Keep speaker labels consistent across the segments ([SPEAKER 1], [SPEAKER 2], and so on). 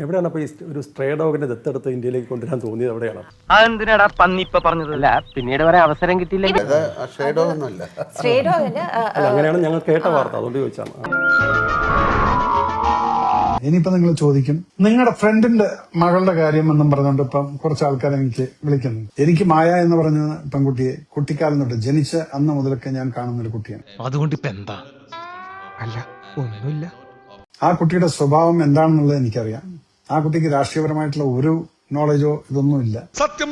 [SPEAKER 1] എവിടെയാണ് അപ്പോൾ ഈ ഒരു സ്ട്രേ ഡോഗിനെ ദത്തെടുത്ത് ഇന്ത്യയിലേക്ക് കൊണ്ടുവരാൻ തോന്നിയത് എവിടെയാണ്?
[SPEAKER 2] അതെന്തിനാടാ പന്നി ഇപ്പൊ പറഞ്ഞത്? അല്ല പിന്നീട് വരെ അവസരം കിട്ടിയില്ലെങ്കിൽ
[SPEAKER 1] അങ്ങനെയാണ് ഞങ്ങൾ കേട്ട വാർത്ത, അതുകൊണ്ട് ചോദിച്ചാണ്.
[SPEAKER 3] ഇനിയിപ്പോ നിങ്ങൾ ചോദിക്കും, നിങ്ങളുടെ ഫ്രണ്ടിന്റെ മകളുടെ കാര്യം എന്നും പറഞ്ഞുകൊണ്ട് ഇപ്പം കുറച്ച് ആൾക്കാർ എനിക്ക് വിളിക്കുന്നു. എനിക്ക് മായ എന്ന് പറഞ്ഞ പെൺകുട്ടിയെ കുട്ടിക്കാലം തൊട്ട് ജനിച്ച അന്ന് മുതലൊക്കെ ഞാൻ കാണുന്ന ഒരു കുട്ടിയാണ്.
[SPEAKER 4] അതുകൊണ്ട് ഇപ്പൊ എന്താ? അല്ല ഒന്നുമില്ല.
[SPEAKER 3] ആ കുട്ടിയുടെ സ്വഭാവം എന്താണെന്നുള്ളത് എനിക്കറിയാം. ആ കുട്ടിക്ക് രാഷ്ട്രീയപരമായിട്ടുള്ള ഒരു നോളജോ ഇതൊന്നുമില്ല.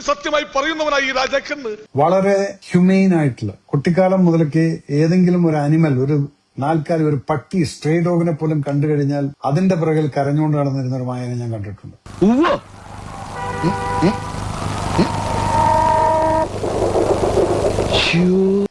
[SPEAKER 5] സത്യമായി പറയുന്നവനായി രാജാക്കൻ
[SPEAKER 3] വളരെ ഹ്യൂമെയിൻ ആയിട്ടുള്ള, കുട്ടിക്കാലം മുതലൊക്കെ ഏതെങ്കിലും ഒരു അനിമൽ, ഒരു നാൽക്കാലി, ഒരു പട്ടി, സ്ട്രേ ഡോഗിനെ പോലും കണ്ടു കഴിഞ്ഞാൽ അതിന്റെ പിറകിൽ കരഞ്ഞുകൊണ്ട് നടന്നിരുന്ന ഒരു മായനെ ഞാൻ കണ്ടിട്ടുണ്ട്.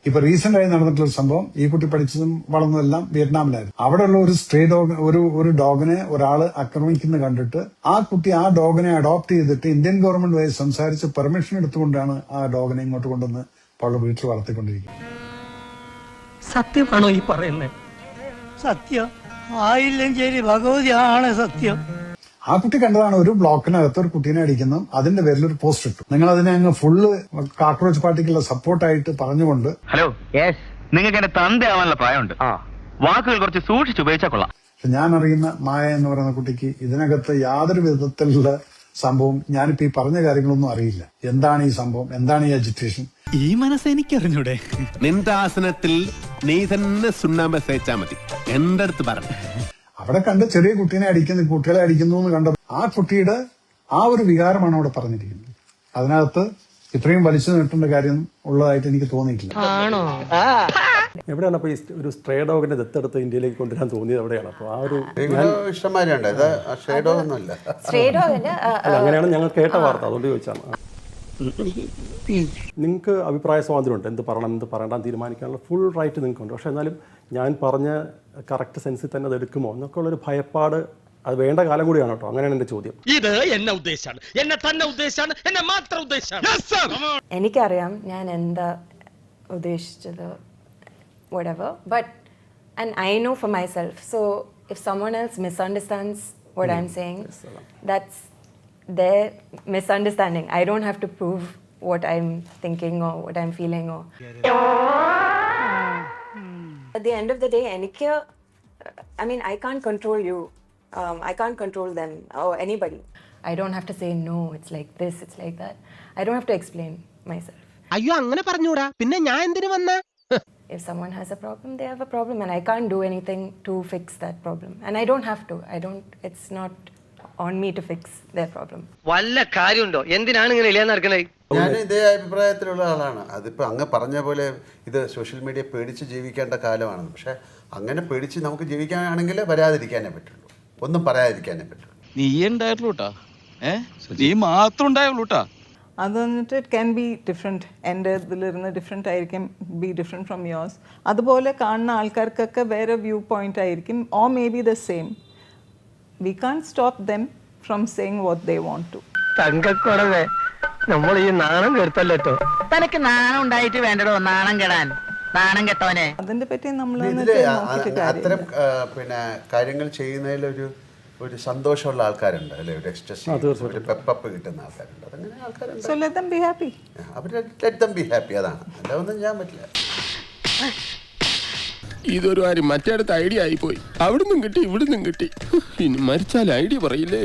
[SPEAKER 3] ഇപ്പൊ റീസെന്റ് ആയി നടന്നിട്ടുള്ള ഒരു സംഭവം, ഈ കുട്ടി പഠിച്ചതും വളർന്നതെല്ലാം വിയറ്റ്നാമിലായിരുന്നു. അവിടെയുള്ള ഒരു സ്ട്രേ ഡോഗ്, ഒരു ഡോഗിനെ ഒരാള് ആക്രമിക്കുന്നത് കണ്ടിട്ട് ആ കുട്ടി ആ ഡോഗിനെ അഡോപ്റ്റ് ചെയ്തിട്ട് ഇന്ത്യൻ ഗവൺമെന്റ് വഴി സംസാരിച്ച് പെർമിഷൻ എടുത്തുകൊണ്ടാണ് ആ ഡോഗിനെ ഇങ്ങോട്ട് കൊണ്ടുവന്ന് അവളുടെ വീട്ടിൽ വളർത്തിക്കൊണ്ടിരിക്കുന്നത്.
[SPEAKER 2] സത്യമാണോ ഈ പറയുന്നത്? സത്യം ആയില്ലെങ്കിൽ ഭഗവതിയാണ് സത്യം.
[SPEAKER 3] ആ കുട്ടി കണ്ടതാണ് ഒരു ബ്ലോക്കിനകത്ത് ഒരു കുട്ടീനെ അടിക്കുന്നു, അതിന്റെ പേരിൽ ഒരു പോസ്റ്റ് ഇട്ടു. നിങ്ങൾ അതിനെ അങ്ങ് ഫുള്ള് കാക്രോച്ച് പാർട്ടിക്കുള്ള സപ്പോർട്ടായിട്ട് പറഞ്ഞുകൊണ്ട്.
[SPEAKER 2] ഹലോ, നിങ്ങൾക്ക് എന്റെ തന്തയാവാനുള്ള പ്രായമുണ്ട്, വാക്കുകൾ കുറച്ച് സൂക്ഷിച്ചുപയോഗിച്ചാൽ കൊള്ളാം.
[SPEAKER 3] ഞാൻ അറിയുന്ന മായ എന്ന് പറയുന്ന കുട്ടിക്ക് ഇതിനകത്ത് യാതൊരു വിധത്തിലുള്ള സംഭവം, ഞാനിപ്പോ ഈ പറഞ്ഞ കാര്യങ്ങളൊന്നും അറിയില്ല. എന്താണ് ഈ സംഭവം, എന്താണ് ഈ അജിറ്റേഷൻ?
[SPEAKER 4] ഈ മനസ്സ് എനിക്കറിഞ്ഞൂടെ?
[SPEAKER 5] നിന്റെ ആസനത്തിൽ നീ തന്നെ സുണ്ണാമ്പ് തേച്ചാ മതി. എന്റെ അടുത്ത് പറഞ്ഞു
[SPEAKER 3] അവിടെ കണ്ട് ചെറിയ കുട്ടീനെ അടിക്കുന്നു, കുട്ടികളെ അടിക്കുന്നു എന്ന് കണ്ടത് ആ കുട്ടിയുടെ ആ ഒരു വികാരമാണ് അവിടെ പറഞ്ഞിരിക്കുന്നത്. അതിനകത്ത് ഇത്രയും വലിച്ചു നീട്ടേണ്ട കാര്യം ഉള്ളതായിട്ട് എനിക്ക് തോന്നിയിട്ടില്ല.
[SPEAKER 1] എവിടെയാണ് അപ്പോൾ ഈ ഒരു സ്ട്രേ ഡോഗിനെ ദത്തെടുത്ത് ഇന്ത്യയിലേക്ക് കൊണ്ടുവരാൻ തോന്നിയത് എവിടെയാണ്? അപ്പോൾ ആ ഒരു അങ്ങനെയാണ് ഞങ്ങൾ കേട്ട വാർത്ത, അതുകൊണ്ട് ചോദിച്ചാണ്. നിങ്ങൾക്ക് അഭിപ്രായ സ്വാതന്ത്ര്യമുണ്ട്, എന്ത് പറയണം എന്ത് പറയണ്ടെന്ന് തീരുമാനിക്കാനുള്ള ഫുൾ റൈറ്റ് നിങ്ങൾക്കുണ്ട്. പക്ഷെ എന്നാലും ഞാൻ പറഞ്ഞ കറക്റ്റ് സെൻസിൽ തന്നെ അത് എടുക്കുമോ എന്നൊക്കെ ഉള്ളൊരു ഭയപ്പാട്, അത് വേണ്ട കാലം കൂടിയാണ് കേട്ടോ. അങ്ങനെയാണ് എൻ്റെ ചോദ്യം.
[SPEAKER 5] ഇത് എന്നെ ഉദ്ദേശാണ്, എന്നെ തന്നെ ഉദ്ദേശാണ്, എന്നെ മാത്രം ഉദ്ദേശാണ്.
[SPEAKER 6] എനിക്കറിയാം ഞാൻ എന്താ ഉദ്ദേശിച്ചത്, whatever, but and I know for myself, so if someone else misunderstands what I'm saying, that's their misunderstanding. I don't have to prove what I'm thinking or what I'm feeling or at the end of the day, I mean, I can't control you. I can't control them or anybody. I don't have to say no, it's like this, it's like that. I don't have to explain myself.
[SPEAKER 2] അയ്യോ അങ്ങനെ പറഞ്ഞൂടാ, പിന്നെ ഞാൻ എന്തിനു വന്ന?
[SPEAKER 6] If someone has a problem, they have a problem, and I can't do anything to fix that problem. And I don't have to. It's not on me to fix their problem.
[SPEAKER 2] വല്ല കാര്യമുണ്ടോ? എന്തിനാണ് ഇങ്ങനെ ഇല്ലാന്ന് നടക്കണേ?
[SPEAKER 7] ഞാൻ ഇതേ അഭിപ്രായത്തിലുള്ള ആളാണ്. അതിപ്പോ അങ്ങ് പറഞ്ഞ പോലെ ഇത് സോഷ്യൽ മീഡിയ പേടിച്ച് ജീവിക്കേണ്ട കാലമാണ്. പക്ഷെ അങ്ങനെ പേടിച്ച് നമുക്ക് ജീവിക്കാനാണെങ്കിൽ വരാതിരിക്കാനേ പറ്റുള്ളൂ, ഒന്നും പറയാതിരിക്കാനേ പറ്റുള്ളൂ.
[SPEAKER 4] നീ ഉണ്ടായിട്ടുള്ളൂട്ടാ, നീ മാത്രം ഉണ്ടായുള്ളൂട്ടാ.
[SPEAKER 8] അത് വന്നിട്ട് ഇറ്റ് ക്യാൻ ബി ഡിഫറെൻറ്റ്. എൻ്റെ ഇതിലിരുന്ന് ഡിഫറെൻ്റ് ആയിരിക്കും, ബി ഡിഫറെൻറ്റ് ഫ്രം യോഴ്സ്. അതുപോലെ കാണുന്ന ആൾക്കാർക്കൊക്കെ വേറെ വ്യൂ പോയിൻ്റ് ആയിരിക്കും, or may be the same. We can stop them from saying what they want to.
[SPEAKER 2] തങ്കക്കുറവേ, നമ്മൾ ഈ നാണം കെടുത്തല്ലോ.
[SPEAKER 9] തനക്ക് നാണം ഉണ്ടായിട്ട് വേണ്ടടോ നാണം കെടാൻ, നാണം കെട്ടവനെ.
[SPEAKER 8] അതിനെ പറ്റി നമ്മൾ
[SPEAKER 7] അത്തരം പിന്നെ കാര്യങ്ങൾ ചെയ്യുന്നതിലൊരു സന്തോഷമുള്ള ആൾക്കാരുണ്ട് അല്ലെ, ഒരു എക്സ്ട്രസ്, ഒരു പെപ്പപ്പ് കിട്ടുന്ന ആൾക്കാരുണ്ട്. അതങ്ങനെ ആൾക്കാരുണ്ട്.
[SPEAKER 8] So let them be happy.
[SPEAKER 7] അവര് let them be happy, അതാണ്. അല്ലാതൊന്നും ചെയ്യാൻ പറ്റില്ല.
[SPEAKER 5] ഇതൊരു കാര്യം മറ്റേടത്ത് ഐഡിയ ആയിപ്പോയി. അവിടുന്നും കിട്ടി ഇവിടുന്നും കിട്ടി. ഇനി മരിച്ചാൽ ഐഡിയ പറയില്ലേ.